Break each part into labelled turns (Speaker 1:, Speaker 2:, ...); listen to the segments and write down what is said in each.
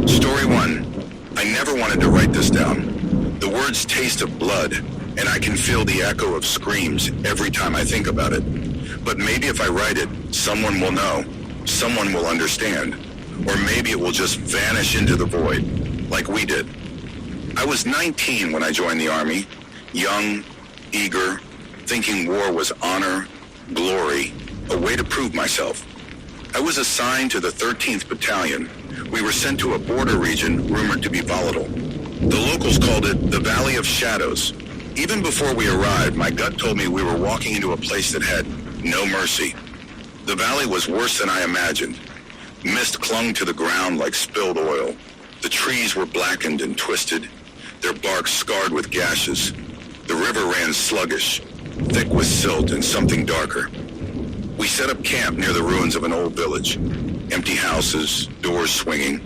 Speaker 1: Story 1. I never wanted to write this down. The words taste of blood, and I can feel the echo of screams every time I think about it. But maybe if I write it, someone will know, someone will understand, or maybe it will just vanish into the void, like we did. I was 19 when I joined the Army, young, eager, thinking war was honor, glory, a way to prove myself. I was assigned to the 13th Battalion. We were sent to a border region rumored to be volatile. The locals called it the Valley of Shadows. Even before we arrived, my gut told me we were walking into a place that had no mercy. The valley was worse than I imagined. Mist clung to the ground like spilled oil. The trees were blackened and twisted, their bark scarred with gashes. The river ran sluggish, thick with silt and something darker. We set up camp near the ruins of an old village. Empty houses, doors swinging,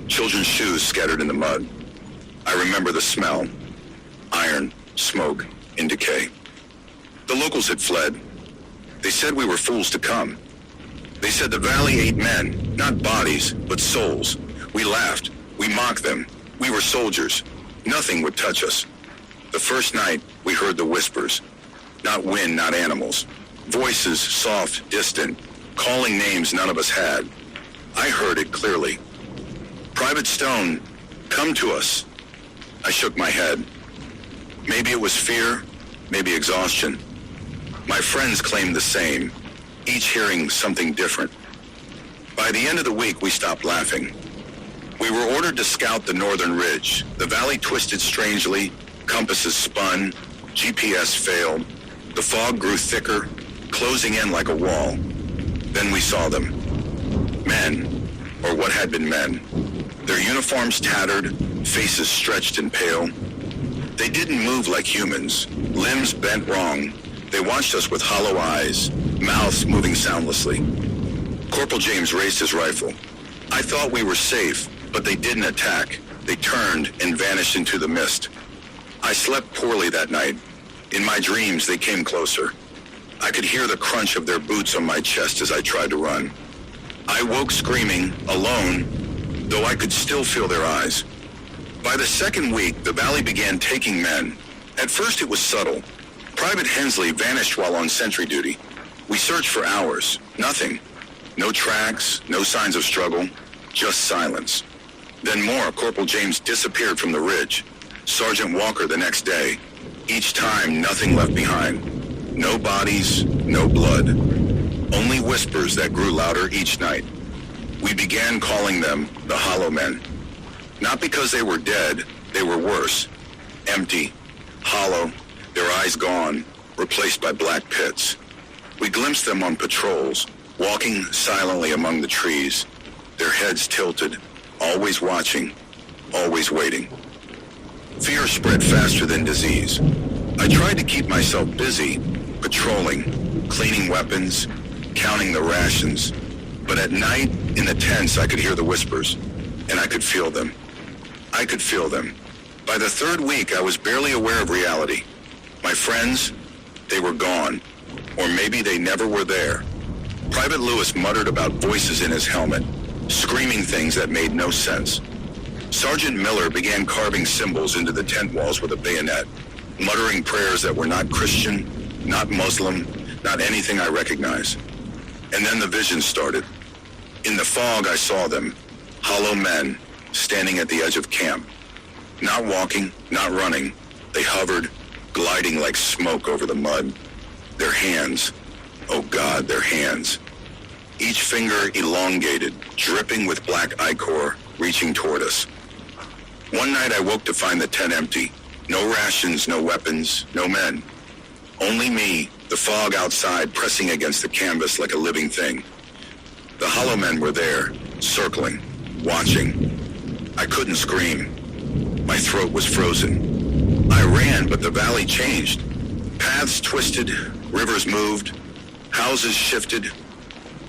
Speaker 1: children's shoes scattered in the mud. I remember the smell. Iron, smoke, in decay. The locals had fled. They said we were fools to come. They said the valley ate men, not bodies, but souls. We laughed. We mocked them. We were soldiers. Nothing would touch us. The first night, we heard the whispers. Not wind, not animals. Voices, soft, distant, calling names none of us had. I heard it clearly. Private Stone, come to us. I shook my head. Maybe it was fear, maybe exhaustion. My friends claimed the same, each hearing something different. By the end of the week, we stopped laughing. We were ordered to scout the northern ridge. The valley twisted strangely, compasses spun, GPS failed. The fog grew thicker, closing in like a wall. Then we saw them. Men, or what had been men. Their uniforms tattered, faces stretched and pale. They didn't move like humans, limbs bent wrong. They watched us with hollow eyes, mouths moving soundlessly. Corporal James raised his rifle. I thought we were safe, but they didn't attack. They turned and vanished into the mist. I slept poorly that night. In my dreams, they came closer. I could hear the crunch of their boots on my chest as I tried to run. I woke screaming, alone, though I could still feel their eyes. By the second week, the valley began taking men. At first it was subtle. Private Hensley vanished while on sentry duty. We searched for hours. Nothing. No tracks, no signs of struggle, just silence. Then more, Corporal James disappeared from the ridge. Sergeant Walker the next day. Each time, nothing left behind. No bodies, no blood. Only whispers that grew louder each night. We began calling them the Hollow Men. Not because they were dead, they were worse. Empty, hollow, their eyes gone, replaced by black pits. We glimpsed them on patrols, walking silently among the trees, their heads tilted, always watching, always waiting. Fear spread faster than disease. I tried to keep myself busy, patrolling, cleaning weapons, counting the rations. But at night, in the tents, I could hear the whispers, and I could feel them. I could feel them. By the third week, I was barely aware of reality. My friends, they were gone, or maybe they never were there. Private Lewis muttered about voices in his helmet, screaming things that made no sense. Sergeant Miller began carving symbols into the tent walls with a bayonet, muttering prayers that were not Christian, not Muslim, not anything I recognize. And then the visions started. In the fog, I saw them, hollow men, standing at the edge of camp. Not walking, not running. They hovered, gliding like smoke over the mud. Their hands, oh God, their hands. Each finger elongated, dripping with black ichor, reaching toward us. One night I woke to find the tent empty. No rations, no weapons, no men. Only me, the fog outside pressing against the canvas like a living thing. The Hollow Men were there, circling, watching. I couldn't scream. My throat was frozen. I ran, but the valley changed. Paths twisted, rivers moved, houses shifted.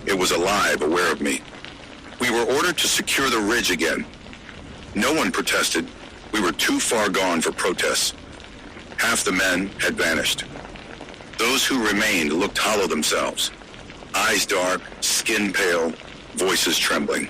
Speaker 1: It was alive, aware of me. We were ordered to secure the ridge again. No one protested. We were too far gone for protests. Half the men had vanished. Those who remained looked hollow themselves. Eyes dark, skin pale, voices trembling.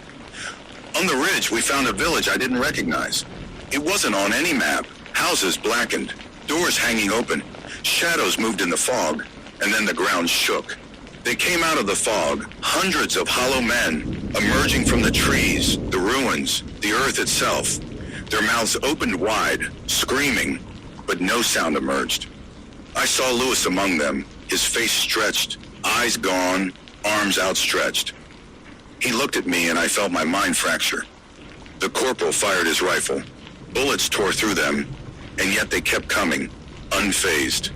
Speaker 1: On the ridge, we found a village I didn't recognize. It wasn't on any map. Houses blackened, doors hanging open, shadows moved in the fog, and then the ground shook. They came out of the fog, hundreds of hollow men, emerging from the trees, the ruins, the earth itself. Their mouths opened wide, screaming, but no sound emerged. I saw Lewis among them, his face stretched, eyes gone, arms outstretched. He looked at me and I felt my mind fracture. The corporal fired his rifle. Bullets tore through them, and yet they kept coming, unfazed.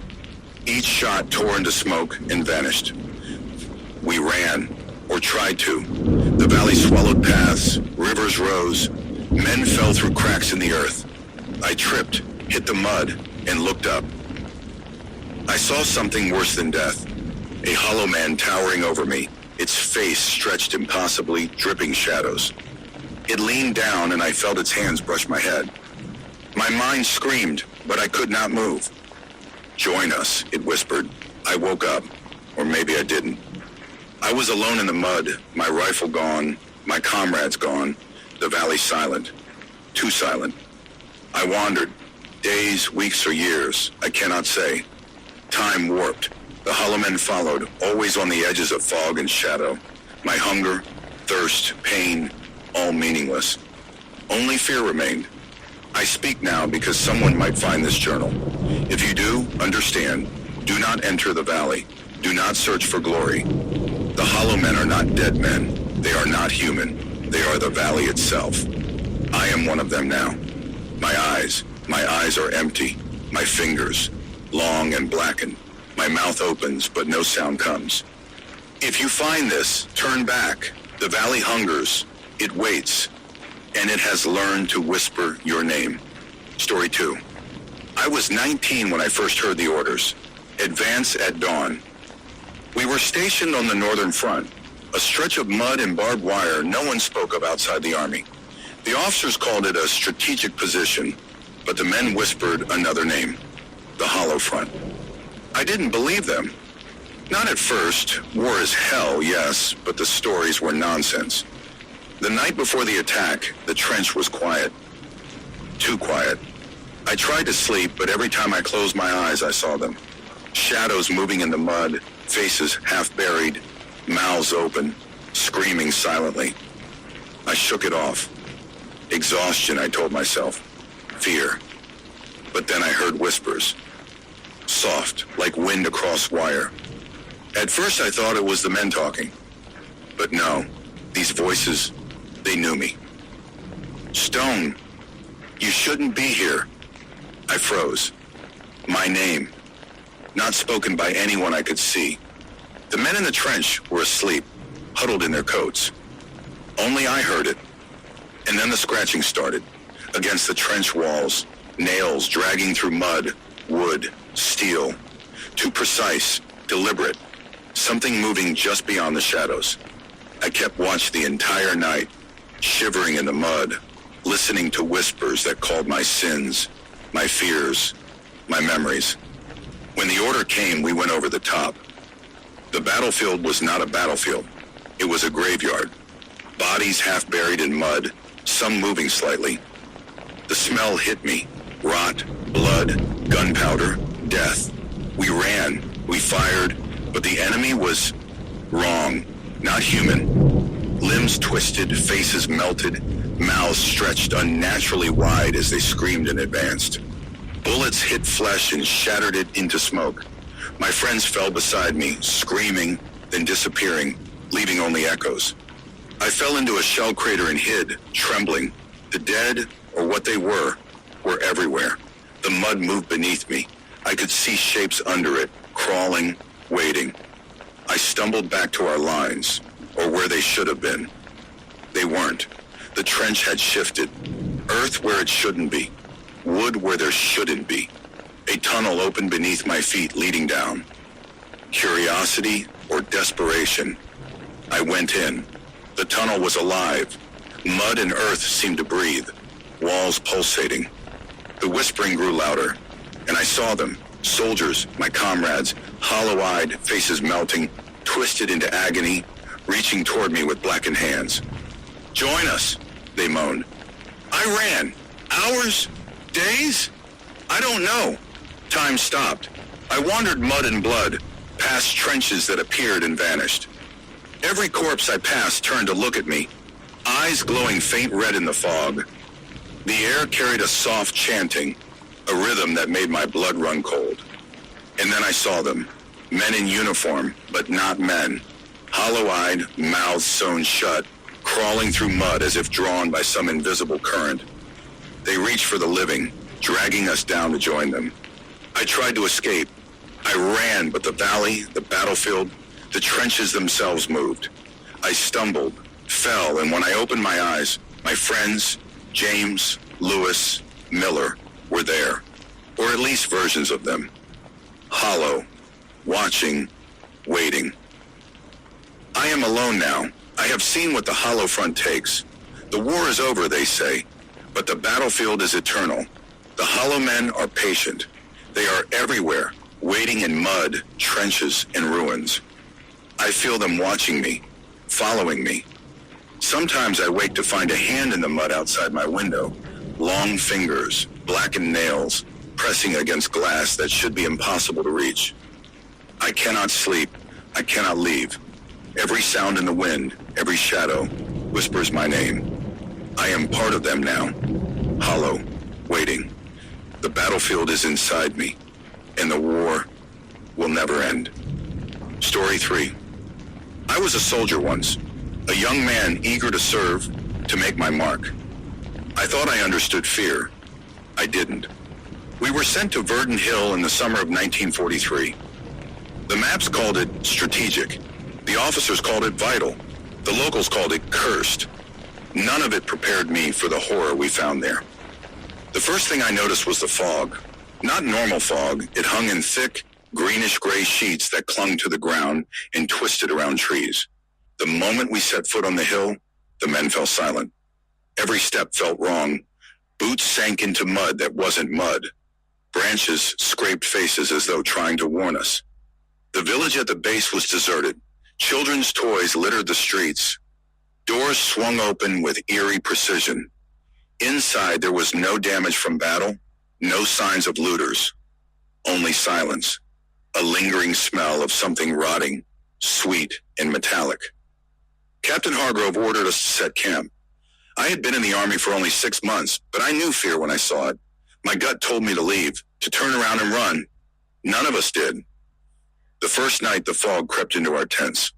Speaker 1: Each shot tore into smoke and vanished. We ran, or tried to. The valley swallowed paths, rivers rose, men fell through cracks in the earth. I tripped, hit the mud, and looked up. I saw something worse than death. A hollow man towering over me, its face stretched impossibly, dripping shadows. It leaned down and I felt its hands brush my head. My mind screamed, but I could not move. "Join us," it whispered. I woke up, or maybe I didn't. I was alone in the mud, my rifle gone, my comrades gone, the valley silent, too silent. I wandered, days, weeks, or years, I cannot say. Time warped. The hollow men followed, always on the edges of fog and shadow. My hunger, thirst, pain, all meaningless. Only fear remained. I speak now because someone might find this journal. If you do, understand, do not enter the valley. Do not search for glory. The hollow men are not dead men. They are not human. They are the valley itself. I am one of them now. My eyes are empty. My fingers, long and blackened. My mouth opens, but no sound comes. If you find this, turn back. The valley hungers. It waits. And it has learned to whisper your name. Story 2. I was 19 when I first heard the orders. Advance at dawn. We were stationed on the northern front, a stretch of mud and barbed wire no one spoke of outside the Army. The officers called it a strategic position, but the men whispered another name, the Hollow Front. I didn't believe them. Not at first. War is hell, yes, but the stories were nonsense. The night before the attack, the trench was quiet. Too quiet. I tried to sleep, but every time I closed my eyes, I saw them. Shadows moving in the mud, faces half buried, mouths open, screaming silently. I shook it off. Exhaustion, I told myself. Fear. But then I heard whispers. Soft, like wind across wire. At first I thought it was the men talking. But no, these voices, they knew me. Stone, you shouldn't be here. I froze. My name. Not spoken by anyone I could see. The men in the trench were asleep, huddled in their coats. Only I heard it. And then the scratching started. Against the trench walls, nails dragging through mud, wood, steel. Too precise, deliberate. Something moving just beyond the shadows. I kept watch the entire night, shivering in the mud, listening to whispers that called my sins, my fears, my memories. When the order came, we went over the top. The battlefield was not a battlefield. It was a graveyard. Bodies half buried in mud, some moving slightly. The smell hit me. Rot, blood, gunpowder, death. We ran, we fired, but the enemy was wrong, not human. Limbs twisted, faces melted, mouths stretched unnaturally wide as they screamed and advanced. Bullets hit flesh and shattered it into smoke. My friends fell beside me, screaming, then disappearing, leaving only echoes. I fell into a shell crater and hid, trembling. The dead, or what they were everywhere. The mud moved beneath me. I could see shapes under it, crawling, waiting. I stumbled back to our lines, or where they should have been. They weren't. The trench had shifted. Earth where it shouldn't be. Wood where there shouldn't be. A tunnel opened beneath my feet, leading down. Curiosity or desperation? I went in. The tunnel was alive. Mud and earth seemed to breathe, walls pulsating. The whispering grew louder, and I saw them, soldiers, my comrades, hollow-eyed, faces melting, twisted into agony, reaching toward me with blackened hands. Join us! they moaned. I ran. Hours? Days? I don't know. Time stopped. I wandered mud and blood, past trenches that appeared and vanished. Every corpse I passed turned to look at me, eyes glowing faint red in the fog. The air carried a soft chanting, a rhythm that made my blood run cold. And then I saw them, men in uniform, but not men, hollow-eyed, mouths sewn shut, crawling through mud as if drawn by some invisible current. They reached for the living, dragging us down to join them. I tried to escape. I ran, but the valley, the battlefield, the trenches themselves moved. I stumbled, fell, and when I opened my eyes, my friends, James, Lewis, Miller, were there, or at least versions of them. Hollow, watching, waiting. I am alone now. I have seen what the hollow front takes. The war is over, they say, but the battlefield is eternal. The hollow men are patient. They are everywhere, waiting in mud, trenches, and ruins. I feel them watching me, following me. Sometimes I wake to find a hand in the mud outside my window, long fingers, blackened nails, pressing against glass that should be impossible to reach. I cannot sleep. I cannot leave. Every sound in the wind, every shadow, whispers my name. I am part of them now, hollow, waiting. The battlefield is inside me, and the war will never end. Story 3. I was a soldier once, a young man eager to serve, to make my mark. I thought I understood fear. I didn't. We were sent to Verdun Hill in the summer of 1943. The maps called it strategic. The officers called it vital. The locals called it cursed. None of it prepared me for the horror we found there. The first thing I noticed was the fog. Not normal fog. It hung in thick, greenish-gray sheets that clung to the ground and twisted around trees. The moment we set foot on the hill, the men fell silent. Every step felt wrong. Boots sank into mud that wasn't mud. Branches scraped faces as though trying to warn us. The village at the base was deserted. Children's toys littered the streets. Doors swung open with eerie precision. Inside there was no damage from battle, no signs of looters. Only silence. A lingering smell of something rotting, sweet and metallic. Captain Hargrove ordered us to set camp. I had been in the Army for only 6 months, but I knew fear when I saw it. My gut told me to leave, to turn around and run. None of us did. The first night the fog crept into our tents.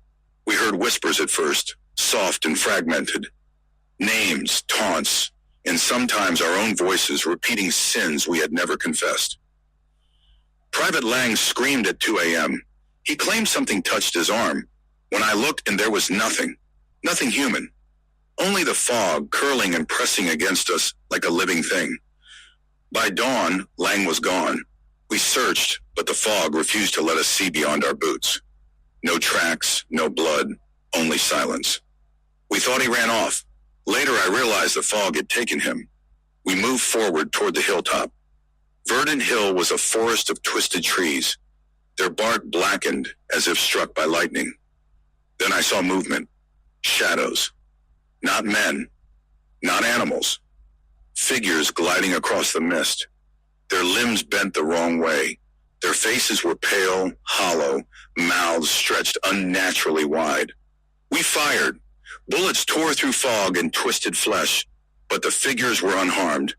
Speaker 1: We heard whispers at first, soft and fragmented. Names, taunts, and sometimes our own voices repeating sins we had never confessed. Private Lang screamed at 2 a.m. He claimed something touched his arm. When I looked and there was nothing human. Only the fog curling and pressing against us like a living thing. By dawn, Lang was gone. We searched, but the fog refused to let us see beyond our boots. No tracks, no blood, only silence. We thought he ran off. Later I realized the fog had taken him. We moved forward toward the hilltop. Verdun Hill was a forest of twisted trees. Their bark blackened as if struck by lightning. Then I saw movement. Shadows. Not men. Not animals. Figures gliding across the mist. Their limbs bent the wrong way. Their faces were pale, hollow, mouths stretched unnaturally wide. We fired. Bullets tore through fog and twisted flesh, but the figures were unharmed.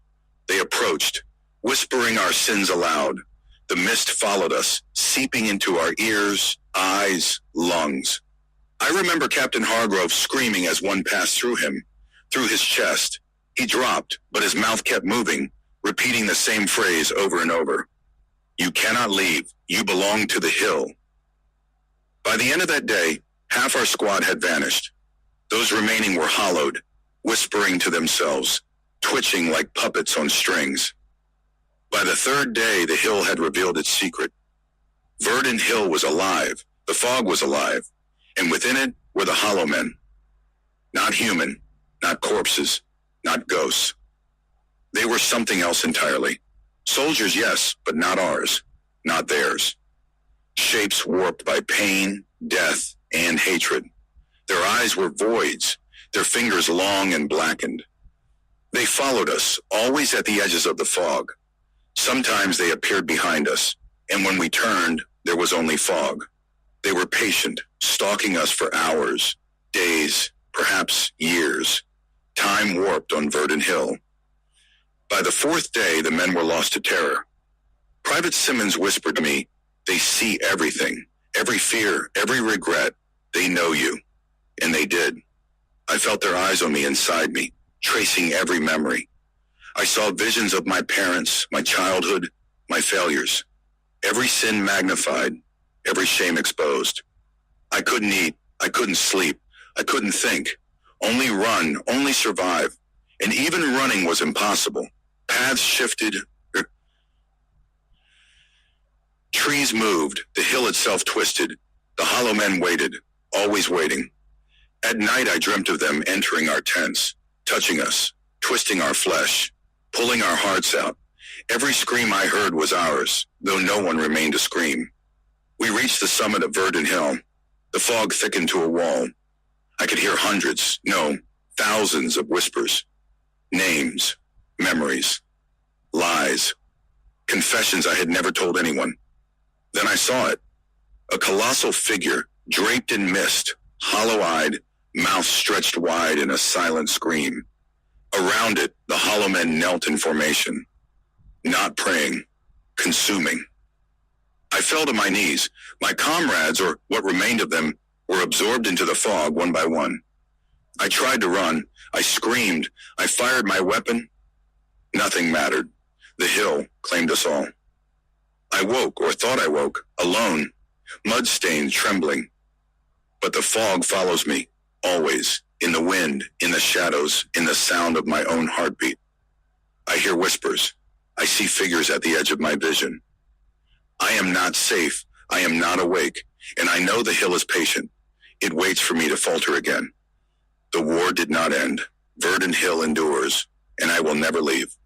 Speaker 1: They approached, whispering our sins aloud. The mist followed us, seeping into our ears, eyes, lungs. I remember Captain Hargrove screaming as one passed through him, through his chest. He dropped, but his mouth kept moving, repeating the same phrase over and over. You cannot leave. You belong to the hill. By the end of that day, half our squad had vanished. Those remaining were hollowed, whispering to themselves, twitching like puppets on strings. By the third day, the hill had revealed its secret. Verdun Hill was alive. The fog was alive. And within it were the hollow men. Not human, not corpses, not ghosts. They were something else entirely. Soldiers, yes, but not ours, not theirs. Shapes warped by pain, death, and hatred. Their eyes were voids, their fingers long and blackened. They followed us, always at the edges of the fog. Sometimes they appeared behind us, and when we turned, there was only fog. They were patient, stalking us for hours, days, perhaps years. Time warped on Verdant Hill. By the fourth day, the men were lost to terror. Private Simmons whispered to me, "They see everything, every fear, every regret. They know you." And they did. I felt their eyes on me inside me, tracing every memory. I saw visions of my parents, my childhood, my failures. Every sin magnified, every shame exposed. I couldn't eat, I couldn't sleep, I couldn't think. Only run, only survive. And even running was impossible. Paths shifted, trees moved, the hill itself twisted. The hollow men waited, always waiting. At night I dreamt of them entering our tents, touching us, twisting our flesh, pulling our hearts out. Every scream I heard was ours, though no one remained to scream. We reached the summit of Verdant Hill. The fog thickened to a wall. I could hear hundreds, no, thousands of whispers. Names, memories, lies, confessions I had never told anyone. Then I saw it. A colossal figure, draped in mist, hollow-eyed, mouth stretched wide in a silent scream. Around it, the hollow men knelt in formation. Not praying, consuming. I fell to my knees. My comrades, or what remained of them, were absorbed into the fog one by one. I tried to run. I screamed. I fired my weapon. Nothing mattered. The hill claimed us all. I woke, or thought I woke, alone, mud-stained, trembling. But the fog follows me, always, in the wind, in the shadows, in the sound of my own heartbeat. I hear whispers. I see figures at the edge of my vision. I am not safe. I am not awake, and I know the hill is patient. It waits for me to falter again. The war did not end. Verdant Hill endures, and I will never leave.